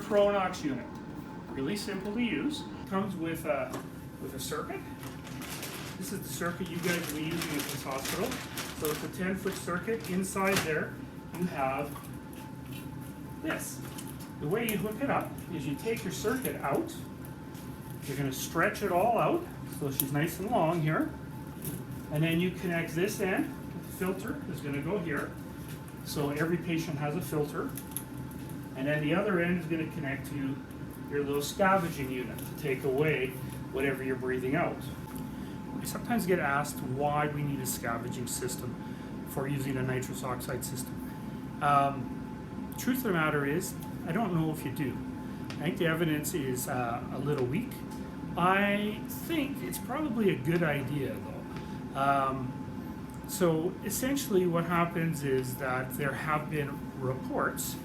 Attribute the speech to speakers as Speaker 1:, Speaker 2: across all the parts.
Speaker 1: ProNox unit. Really simple to use. Comes with a circuit. This is the circuit you guys will be using at this hospital. So it's a 10-foot circuit. Inside there, you have this. The way you hook it up is you take your circuit out. You're going to stretch it all out so she's nice and long here. And then you connect this end. The filter is going to go here. So every patient has a filter. And then the other end is going to connect to your little scavenging unit to take away whatever you're breathing out. We sometimes get asked why we need a scavenging system for using a nitrous oxide system. Truth of the matter is, I don't know if you do. I think the evidence is a little weak. I think it's probably a good idea though. So essentially what happens is that there have been reports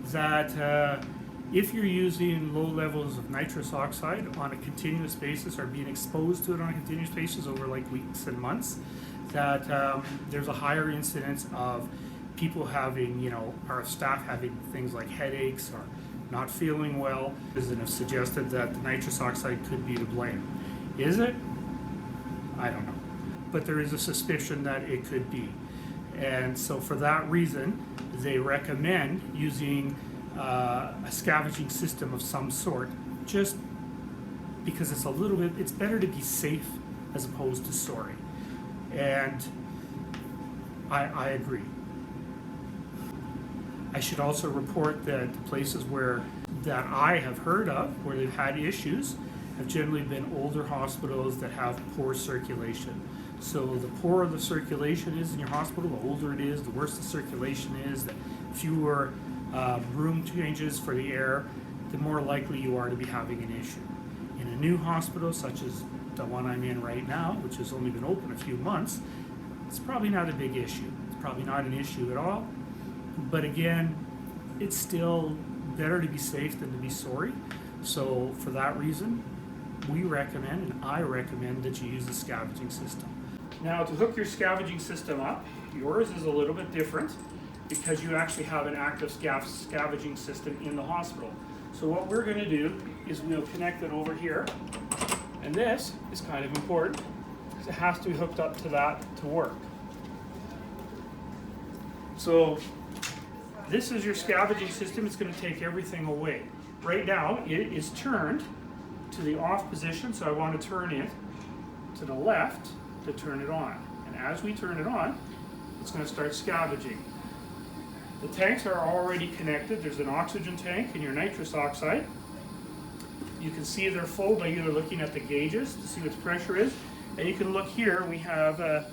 Speaker 1: that if you're using low levels of nitrous oxide on a continuous basis or being exposed to it on a continuous basis over like weeks and months, that there's a higher incidence of people having, our staff having things like headaches or not feeling well, and have suggested that the nitrous oxide could be to blame. Is it? I don't know. But there is a suspicion that it could be. And so for that reason, they recommend using a scavenging system of some sort, just because it's better to be safe as opposed to sorry. And I agree. I should also report that the places that I have heard of where they've had issues have generally been older hospitals that have poor circulation. So the poorer the circulation is in your hospital, the older it is, the worse the circulation is, the fewer room changes for the air, the more likely you are to be having an issue. In a new hospital, such as the one I'm in right now, which has only been open a few months, it's probably not a big issue. It's probably not an issue at all. But again, it's still better to be safe than to be sorry. So for that reason, we recommend, and I recommend, that you use the scavenging system. Now, to hook your scavenging system up, yours is a little bit different because you actually have an active scavenging system in the hospital. So what we're going to do is we'll connect it over here, and this is kind of important because it has to be hooked up to that to work. So this is your scavenging system. It's going to take everything away. Right now, it is turned to the off position, so I want to turn it to the left to turn it on. And as we turn it on, it's going to start scavenging. The tanks are already connected. There's an oxygen tank and your nitrous oxide. You can see they're full by either looking at the gauges to see what the pressure is, and you can look here, we have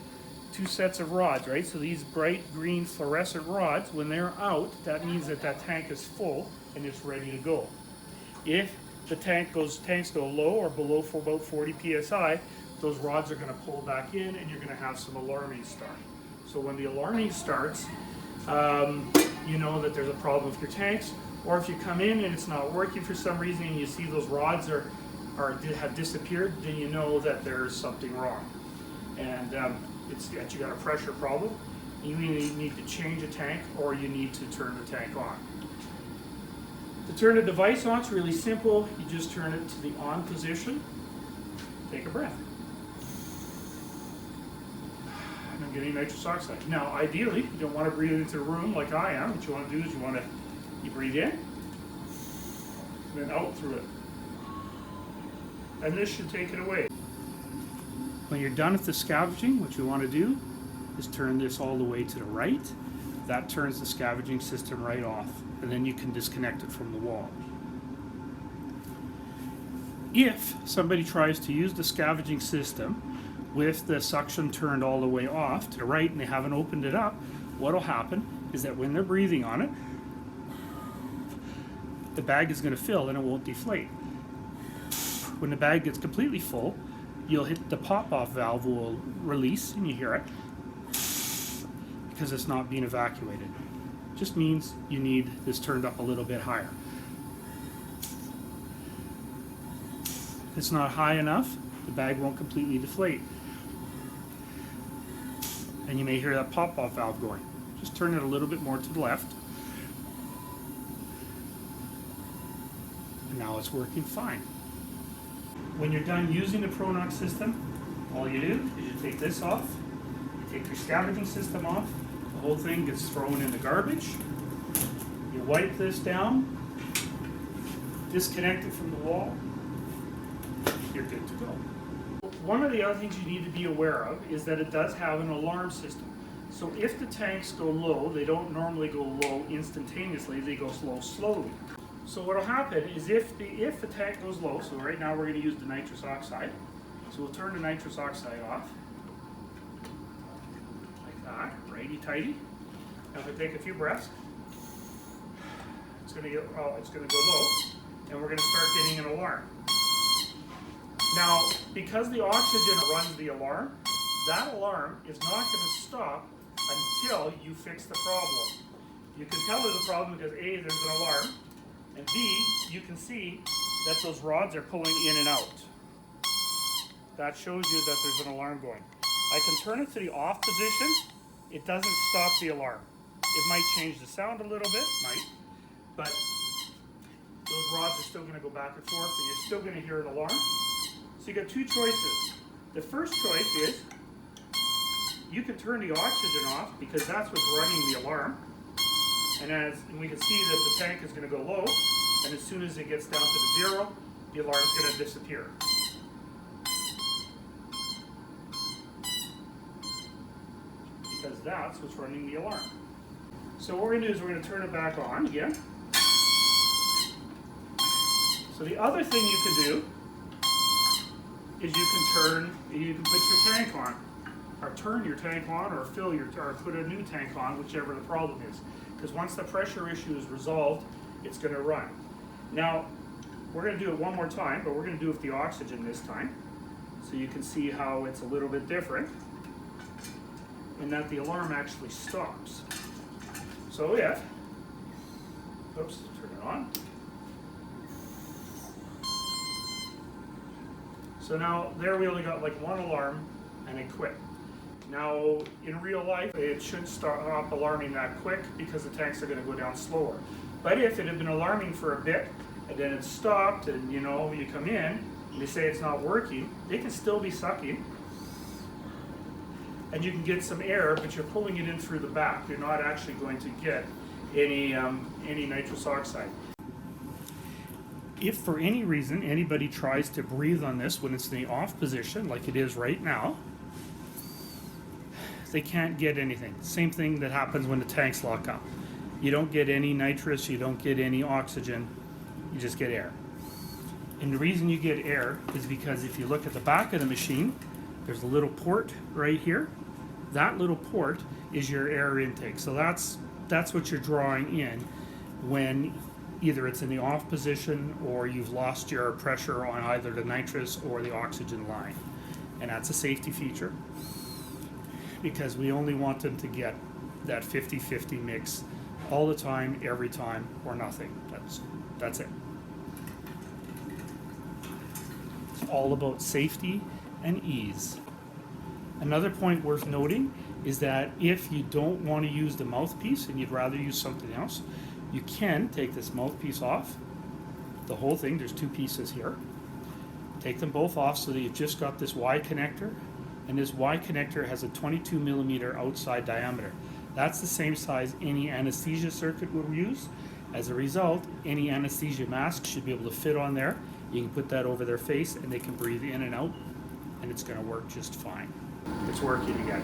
Speaker 1: two sets of rods, right? So these bright green fluorescent rods, when they're out, that means that that tank is full and it's ready to go. If the tanks go low or below for about 40 psi, those rods are going to pull back in and you're going to have some alarming start. So when the alarming starts, you know that there's a problem with your tanks, or if you come in and it's not working for some reason and you see those rods have disappeared, then you know that there's something wrong. And it's that you got a pressure problem. You either need to change a tank or you need to turn the tank on. To turn the device on, it's really simple. You just turn it to the on position. Take a breath. And I'm getting nitrous oxide. Now, ideally, you don't want to breathe into the room like I am. What you want to do is you breathe in, and then out through it. And this should take it away. When you're done with the scavenging, what you want to do is turn this all the way to the right. That turns the scavenging system right off, and then you can disconnect it from the wall. If somebody tries to use the scavenging system with the suction turned all the way off to the right and they haven't opened it up, what will happen is that when they're breathing on it, the bag is going to fill and it won't deflate. When the bag gets completely full, you'll hit the pop-off valve will release and you hear it because it's not being evacuated. Just means you need this turned up a little bit higher. If it's not high enough, the bag won't completely deflate. And you may hear that pop-off valve going. Just turn it a little bit more to the left. Now it's working fine. When you're done using the ProNox system, all you do is you take this off, you take your scavenging system off, the whole thing gets thrown in the garbage, you wipe this down, disconnect it from the wall, you're good to go. One of the other things you need to be aware of is that it does have an alarm system. So if the tanks go low, they don't normally go low instantaneously, they go low slowly. So what will happen is if the tank goes low, so right now we're going to use the nitrous oxide, so we'll turn the nitrous oxide off, like that, righty tighty. Now if I take a few breaths, it's going to go low, and we're going to start getting an alarm. Now, because the oxygen runs the alarm, that alarm is not going to stop until you fix the problem. You can tell there's a problem because A, there's an alarm, and B, you can see that those rods are pulling in and out. That shows you that there's an alarm going. I can turn it to the off position. It doesn't stop the alarm. It might change the sound a little bit, but those rods are still going to go back and forth, and you're still going to hear an alarm. So you got two choices. The first choice is you can turn the oxygen off because that's what's running the alarm. And we can see that the tank is going to go low, and as soon as it gets down to the zero, the alarm is going to disappear. Because that's what's running the alarm. So what we're going to do is we're going to turn it back on again. So the other thing you can do is you can put your tank on, or turn your tank on, or put a new tank on, whichever the problem is. Because once the pressure issue is resolved, it's going to run. Now, we're going to do it one more time, but we're going to do it with the oxygen this time. So you can see how it's a little bit different, and that the alarm actually stops. So turn it on. So now there we only got like one alarm and it quit. Now in real life it should stop alarming that quick because the tanks are going to go down slower. But if it had been alarming for a bit and then it stopped and you come in and they say it's not working, they can still be sucking and you can get some air, but you're pulling it in through the back. You're not actually going to get any nitrous oxide. If for any reason anybody tries to breathe on this when it's in the off position, like it is right now, they can't get anything. Same thing that happens when the tanks lock up. You don't get any nitrous, you don't get any oxygen, you just get air. And the reason you get air is because if you look at the back of the machine, there's a little port right here. That little port is your air intake. So that's what you're drawing in when either it's in the off position or you've lost your pressure on either the nitrous or the oxygen line. And that's a safety feature because we only want them to get that 50-50 mix all the time, every time, or nothing. That's it. It's all about safety and ease. Another point worth noting is that if you don't want to use the mouthpiece and you'd rather use something else, you can take this mouthpiece off, the whole thing, there's two pieces here. Take them both off so that you've just got this Y connector, and this Y connector has a 22 millimeter outside diameter. That's the same size any anesthesia circuit would use. As a result, any anesthesia mask should be able to fit on there. You can put that over their face and they can breathe in and out, and it's going to work just fine. It's working again.